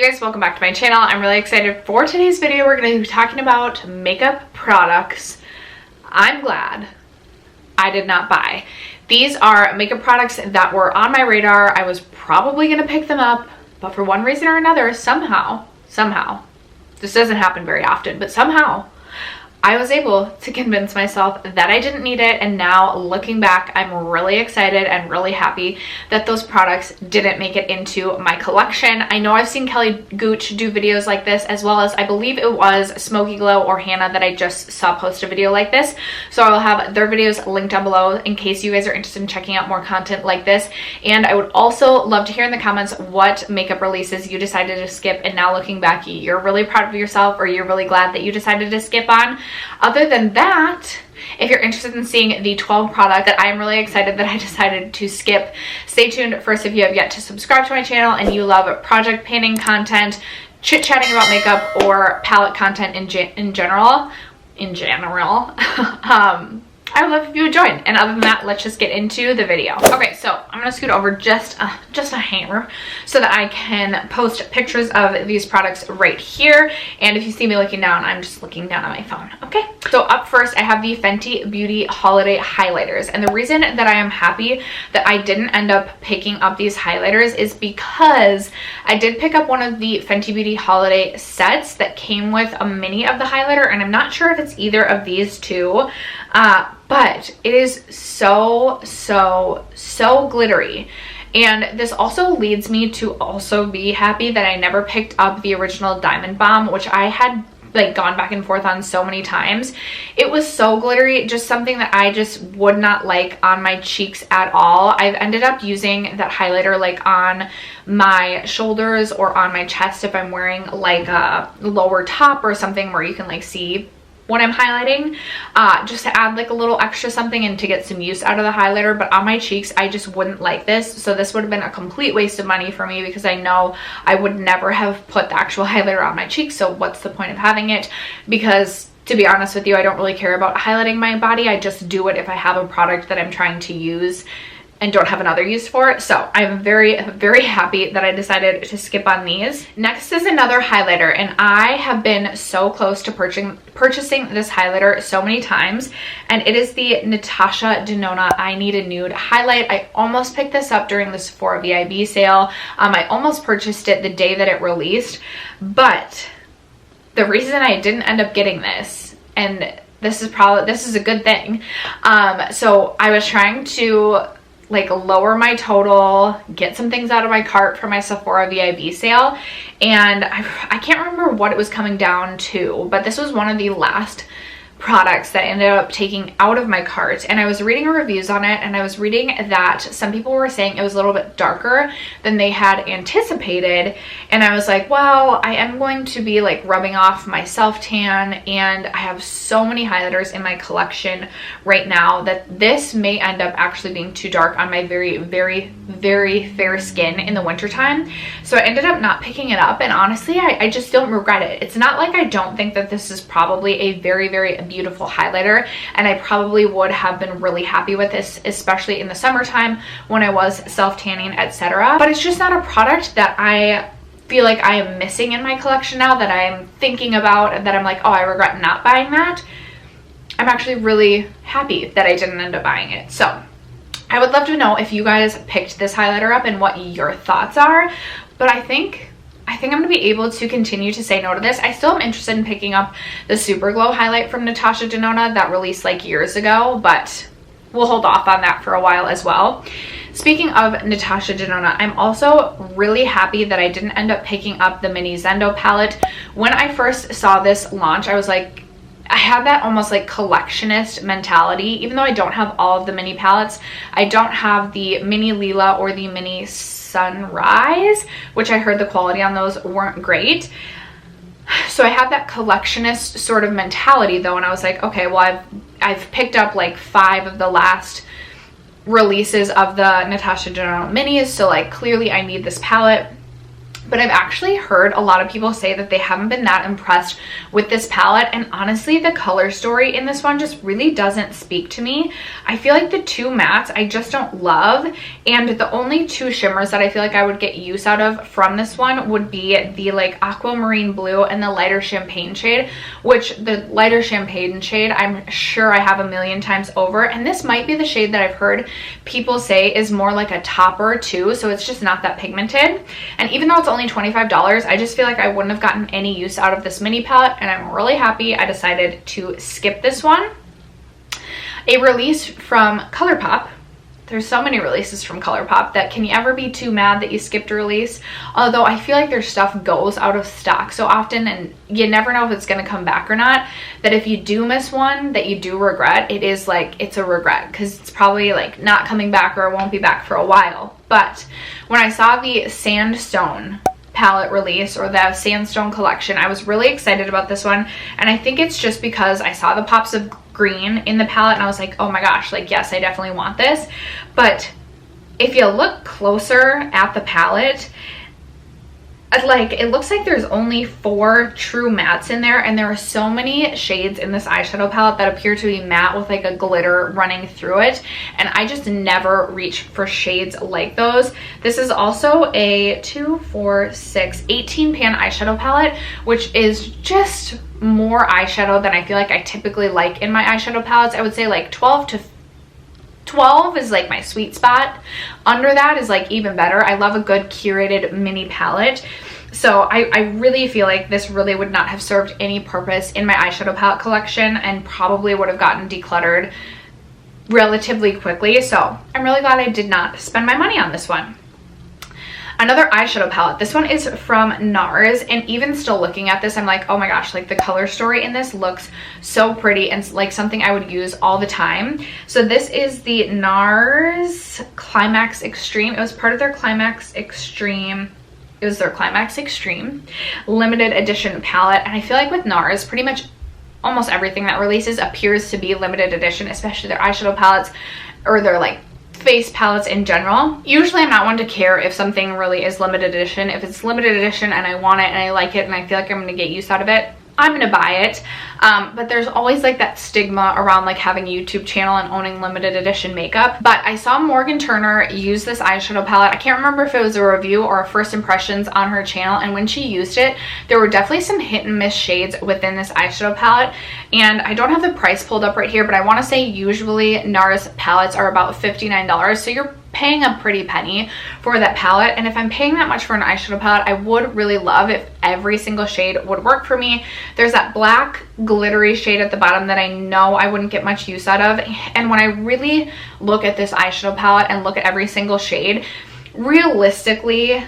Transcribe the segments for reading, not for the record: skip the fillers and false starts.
Hey guys, welcome back to my channel. I'm really excited for today's video. We're going to be talking about makeup products I'm glad I did not buy. These are makeup products that were on my radar. I was probably going to pick them up, but for one reason or another, somehow, this doesn't happen very often, but somehow I was able to convince myself that I didn't need it, and now looking back, I'm really excited and really happy that those products didn't make it into my collection. I know I've seen Kelly Gooch do videos like this, as well as I believe it was Smoky Glow or Hannah that I just saw post a video like this. So I will have their videos linked down below in case you guys are interested in checking out more content like this. And I would also love to hear in the comments what makeup releases you decided to skip, and now looking back, you're really proud of yourself or you're really glad that you decided to skip on. Other than that, if you're interested in seeing the 12 product that I'm really excited that I decided to skip, stay tuned. First, if you have yet to subscribe to my channel and you love project painting content, chit-chatting about makeup, or palette content in general, I would love if you would join. And other than that, let's just get into the video. Okay, so I'm gonna scoot over just a hair so that I can post pictures of these products right here. And if you see me looking down, I'm just looking down at my phone. Okay, so up first, I have the Fenty Beauty Holiday Highlighters. And the reason that I am happy that I didn't end up picking up these highlighters is because I did pick up one of the Fenty Beauty Holiday sets that came with a mini of the highlighter, and I'm not sure if it's either of these two. But it is so glittery. And this also leads me to also be happy that I never picked up the original Diamond Bomb, which I had like gone back and forth on so many times. It was so glittery, just something that I just would not like on my cheeks at all. I've ended up using that highlighter like on my shoulders or on my chest if I'm wearing like a lower top or something where you can like see when I'm highlighting, just to add like a little extra something and to get some use out of the highlighter. But on my cheeks, I just wouldn't like this, so this would have been a complete waste of money for me because I know I would never have put the actual highlighter on my cheeks, so what's the point of having it? Because to be honest with you, I don't really care about highlighting my body. I just do it if I have a product that I'm trying to use and don't have another use for it. So I'm very happy that I decided to skip on these. Next is another highlighter, and I have been so close to purchasing this highlighter so many times, and it is the Natasha Denona I Need a Nude highlight. I almost picked this up during the Sephora VIB sale. I almost purchased it the day that it released, but the reason I didn't end up getting this, and this is a good thing, so I was trying to like lower my total, get some things out of my cart for my Sephora VIB sale, and I can't remember what it was coming down to, but this was one of the last products that I ended up taking out of my cart. And I was reading reviews on it, and I was reading that some people were saying it was a little bit darker than they had anticipated, and I was like, well, I am going to be like rubbing off my self tan, and I have so many highlighters in my collection right now that this may end up actually being too dark on my very fair skin in the wintertime. So I ended up not picking it up, and honestly, I just don't regret it. It's not like I don't think that this is probably a very beautiful highlighter, and I probably would have been really happy with this, especially in the summertime when I was self-tanning, etc. But it's just not a product that I feel like I am missing in my collection now, that I'm thinking about, and that I'm like, oh, I regret not buying that. I'm actually really happy that I didn't end up buying it. So I would love to know if you guys picked this highlighter up and what your thoughts are. But I think I'm going to be able to continue to say no to this. I still am interested in picking up the Super Glow highlight from Natasha Denona that released like years ago, but we'll hold off on that for a while as well. Speaking of Natasha Denona, I'm also really happy that I didn't end up picking up the mini Sandstone Palette. When I first saw this launch, I was like, I have that almost like collectionist mentality. Even though I don't have all of the mini palettes, I don't have the mini Lila or the mini Sunrise, which I heard the quality on those weren't great. So I have that collectionist sort of mentality though, and I was like, okay, well, I've picked up like 5 of the last releases of the Natasha Denona minis, so like clearly I need this palette. but I've actually heard a lot of people say that they haven't been that impressed with this palette, and honestly the color story in this one just really doesn't speak to me. I feel like the two mattes I just don't love, and the only two shimmers that I feel like I would get use out of from this one would be the like aquamarine blue and the lighter champagne shade, which the lighter champagne shade I'm sure I have a million times over, and this might be the shade that I've heard people say is more like a topper too, so it's just not that pigmented. And even though it's only $25, I just feel like I wouldn't have gotten any use out of this mini palette, and I'm really happy I decided to skip this one. A release from Colourpop. There's so many releases from Colourpop that can you ever be too mad that you skipped a release? Although I feel like their stuff goes out of stock so often, and you never know if it's going to come back or not, that if you do miss one that you do regret, it is like, it's a regret because it's probably like not coming back or it won't be back for a while. But when I saw the Sandstone palette release, or the Sandstone collection, I was really excited about this one, and I think it's just because I saw the pops of green in the palette and I was like, oh my gosh, like yes, I definitely want this. But if you look closer at the palette, like it looks like there's only 4 true mattes in there, and there are so many shades in this eyeshadow palette that appear to be matte with like a glitter running through it, and I just never reach for shades like those. This is also a 18 pan eyeshadow palette, which is just more eyeshadow than I feel like I typically like in my eyeshadow palettes. I would say like 12 is like my sweet spot. Under that is like even better. I love a good curated mini palette. So I really feel like this really would not have served any purpose in my eyeshadow palette collection, and probably would have gotten decluttered relatively quickly. So I'm really glad I did not spend my money on this one. Another eyeshadow palette. This one is from Nars, and even still looking at this, I'm like, oh my gosh, like the color story in this looks so pretty and like something I would use all the time. So this is the Nars Climax Extreme. It was part of their Climax Extreme. It was their Climax Extreme limited edition palette, and I feel like with Nars, pretty much almost everything that releases appears to be limited edition, especially their eyeshadow palettes or their like face palettes in general. Usually I'm not one to care if something really is limited edition. If it's limited edition and I want it and I like it and I feel like I'm going to get use out of it, I'm gonna buy it. But there's always like that stigma around like having a YouTube channel and owning limited edition makeup. But I saw Morgan Turner use this eyeshadow palette. I can't remember if it was a review or a first impressions on her channel, and when she used it, there were definitely some hit and miss shades within this eyeshadow palette. And I don't have the price pulled up right here, but I want to say usually Nars palettes are about $59, so you're paying a pretty penny for that palette. And if I'm paying that much for an eyeshadow palette, I would really love if every single shade would work for me. There's that black glittery shade at the bottom that I know I wouldn't get much use out of, and when I really look at this eyeshadow palette and look at every single shade, realistically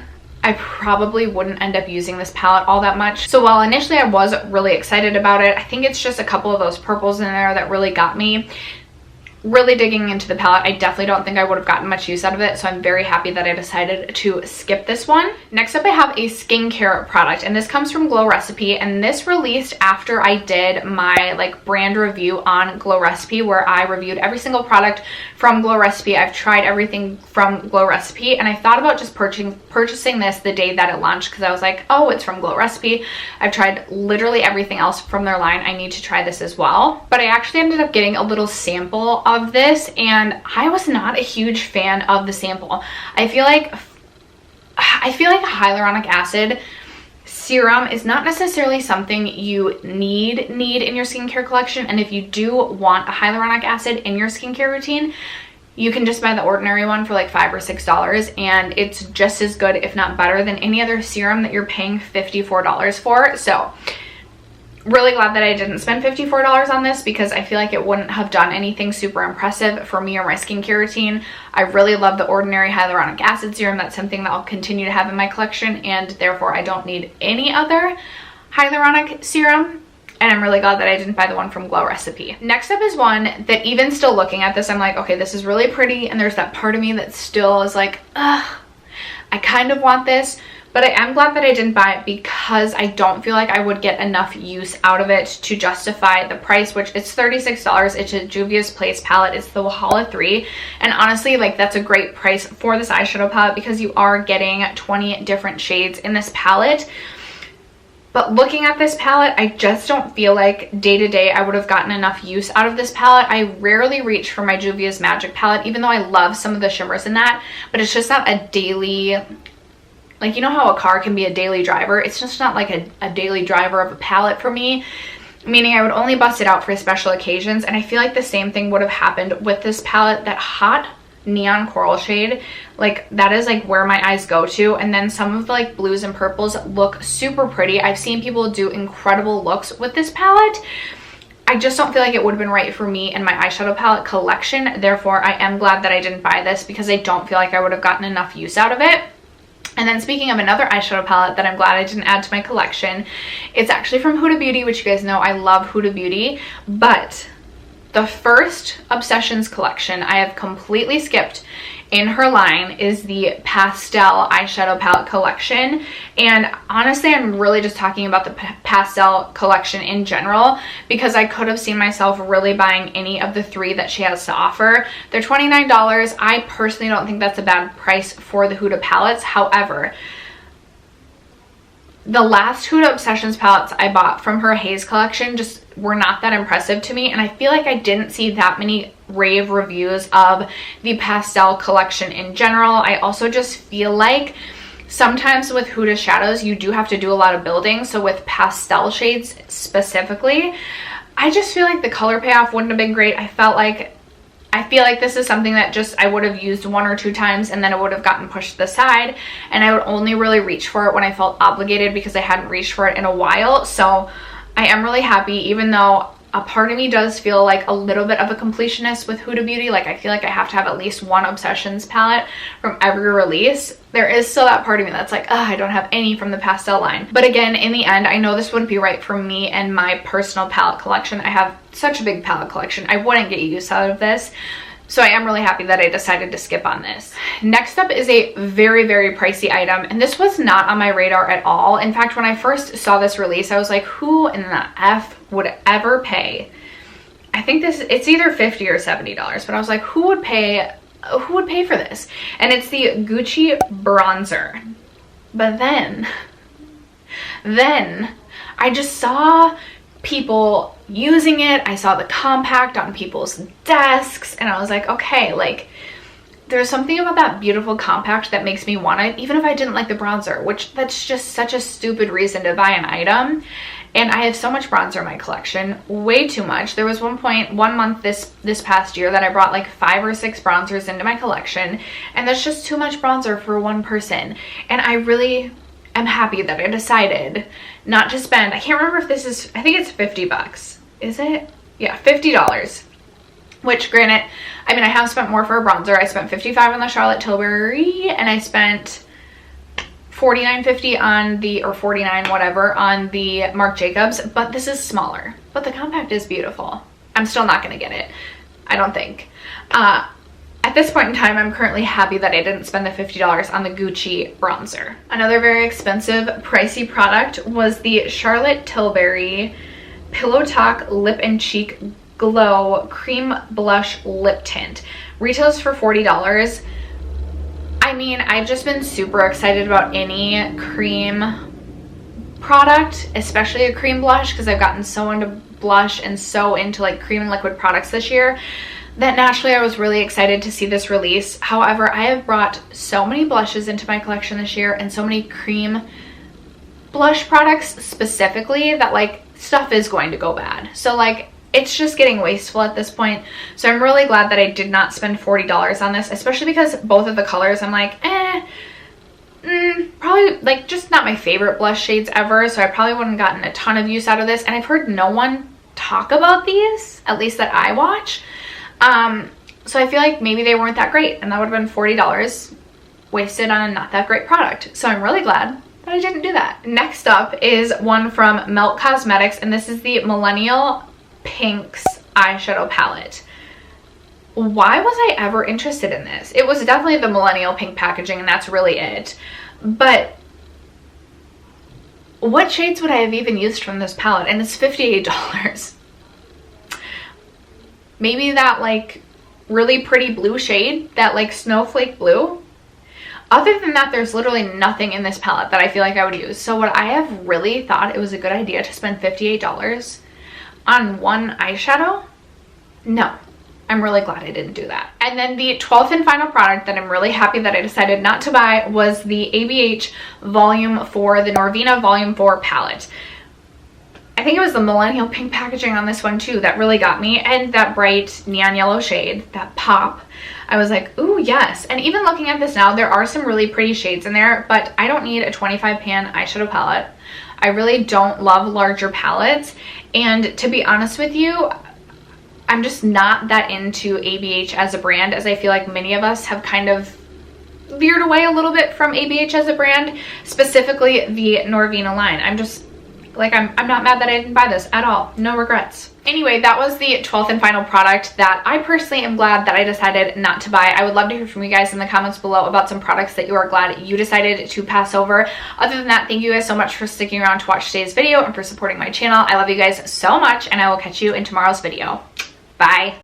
I probably wouldn't end up using this palette all that much. So while initially I was really excited about it, I think it's just a couple of those purples in there that really got me. Really digging into the palette, I definitely don't think I would have gotten much use out of it, so I'm very happy that I decided to skip this one. Next up I have a skincare product, and this comes from Glow Recipe, and this released after I did my like brand review on Glow Recipe, where I reviewed every single product from Glow Recipe. I've tried everything from Glow Recipe, and I thought about just purchasing this the day that it launched, because I was like, oh, it's from Glow Recipe. I've tried literally everything else from their line. I need to try this as well. But I actually ended up getting a little sample of this, and I was not a huge fan of the sample. I feel like hyaluronic acid serum is not necessarily something you need in your skincare collection, and if you do want a hyaluronic acid in your skincare routine, you can just buy the ordinary one for like $5 or $6, and it's just as good, if not better, than any other serum that you're paying $54 for. So really glad that I didn't spend $54 on this, because I feel like it wouldn't have done anything super impressive for me or my skincare routine. I really love the ordinary hyaluronic acid serum. That's something that I'll continue to have in my collection, and therefore I don't need any other hyaluronic serum. And I'm really glad that I didn't buy the one from Glow Recipe. Next up is one that, even still looking at this, I'm like, okay, this is really pretty, and there's that part of me that still is like, ugh, I kind of want this, But I am glad that I didn't buy it because I don't feel like I would get enough use out of it to justify the price, which it's $36. It's a Juvia's Place palette. It's the haul of 3. And honestly, like, that's a great price for this eyeshadow palette because you are getting 20 different shades in this palette. But looking at this palette, I just don't feel like day to day I would have gotten enough use out of this palette. I rarely reach for my Juvia's Magic palette, even though I love some of the shimmers in that, but it's just not a daily, like, you know how a car can be a daily driver? It's just not like a daily driver of a palette for me, meaning I would only bust it out for special occasions. And I feel like the same thing would have happened with this palette. That hot neon coral shade, like, that is like where my eyes go to. And then some of the like blues and purples look super pretty. I've seen people do incredible looks with this palette. I just don't feel like it would have been right for me and my eyeshadow palette collection. Therefore, I am glad that I didn't buy this because I don't feel like I would have gotten enough use out of it. And then speaking of another eyeshadow palette that I'm glad I didn't add to my collection, it's actually from Huda Beauty, which you guys know I love Huda Beauty, but the first Obsessions collection I have completely skipped in her line is the Pastel eyeshadow palette collection. And honestly, I'm really just talking about the Pastel collection in general because I could have seen myself really buying any of the 3 that she has to offer. They're $29. I personally don't think that's a bad price for the Huda palettes. However, the last Huda Obsessions palettes I bought from her Haze collection just were not that impressive to me, and I feel like I didn't see that many rave reviews of the Pastel collection in general. I also just feel like sometimes with Huda shadows you do have to do a lot of building, so with pastel shades specifically, I just feel like the color payoff wouldn't have been great. I feel like this is something that just I would have used 1 or 2 times and then it would have gotten pushed to the side, and I would only really reach for it when I felt obligated because I hadn't reached for it in a while. So I am really happy, even though a part of me does feel like a little bit of a completionist with Huda Beauty. Like, I feel like I have to have at least 1 Obsessions palette from every release. There is still that part of me that's like, oh, I don't have any from the Pastel line. But again, in the end, I know this wouldn't be right for me and my personal palette collection. I have such a big palette collection. I wouldn't get use out of this. So I am really happy that I decided to skip on this. Next up is a very, very pricey item, and this was not on my radar at all. In fact, when I first saw this release, I was like, who in the F would ever pay? I think it's either $50 or $70, but I was like, who would pay for this? And it's the Gucci bronzer. But then I just saw people using it. I saw the compact on people's desks and I was like, okay, like, there's something about that beautiful compact that makes me want it, even if I didn't like the bronzer, which that's just such a stupid reason to buy an item. And I have so much bronzer in my collection, way too much. There was one month this past year that I brought like 5 or 6 bronzers into my collection, and that's just too much bronzer for one person. And I really am happy that I decided not to spend, I can't remember if this is, I think it's $50. Is it? Yeah, $50. Which, granted, I mean, I have spent more for a bronzer. I spent $55 on the Charlotte Tilbury, and I spent $49.50 on the, or $49 whatever, on the Marc Jacobs, but this is smaller. But the compact is beautiful. I'm still not going to get it, I don't think. At this point in time, I'm currently happy that I didn't spend the $50 on the Gucci bronzer. Another very expensive, pricey product was the Charlotte Tilbury Pillow Talk Lip and Cheek Glow Cream Blush Lip Tint. Retails for $40. I mean, I've just been super excited about any cream product, especially a cream blush, because I've gotten so into blush and so into like cream and liquid products this year that naturally I was really excited to see this release. However, I have brought so many blushes into my collection this year and so many cream blush products specifically that like stuff is going to go bad. So like it's just getting wasteful at this point. So I'm really glad that I did not spend $40 on this, especially because both of the colors I'm like, probably like just not my favorite blush shades ever. So I probably wouldn't have gotten a ton of use out of this. And I've heard no one talk about these, at least that I watch. So I feel like maybe they weren't that great, and that would have been $40 wasted on a not that great product. So I'm really glad that I didn't do that. Next up is one from Melt Cosmetics, and this is the Millennial Pinks eyeshadow palette. Why was I ever interested in this? It was definitely the Millennial Pink packaging, and that's really it. But what shades would I have even used from this palette? And it's $58. Maybe that like really pretty blue shade, that like snowflake blue. Other than that, there's literally nothing in this palette that I feel like I would use. So would I have really thought it was a good idea to spend $58 on one eyeshadow? No. I'm really glad I didn't do that. And then the 12th and final product that I'm really happy that I decided not to buy was the ABH Volume 4, the Norvina Volume 4 palette. I think it was the Millennial pink packaging on this one too that really got me, and that bright neon yellow shade, that pop. I was like, ooh, yes. And even looking at this now, there are some really pretty shades in there, but I don't need a 25 pan eyeshadow palette. I really don't love larger palettes, and to be honest with you, I'm just not that into ABH as a brand, as I feel like many of us have kind of veered away a little bit from ABH as a brand, specifically the Norvina line. I'm just like, I'm not mad that I didn't buy this at all. No regrets. Anyway, that was the 12th and final product that I personally am glad that I decided not to buy. I would love to hear from you guys in the comments below about some products that you are glad you decided to pass over. Other than that, thank you guys so much for sticking around to watch today's video and for supporting my channel. I love you guys so much, and I will catch you in tomorrow's video. Bye.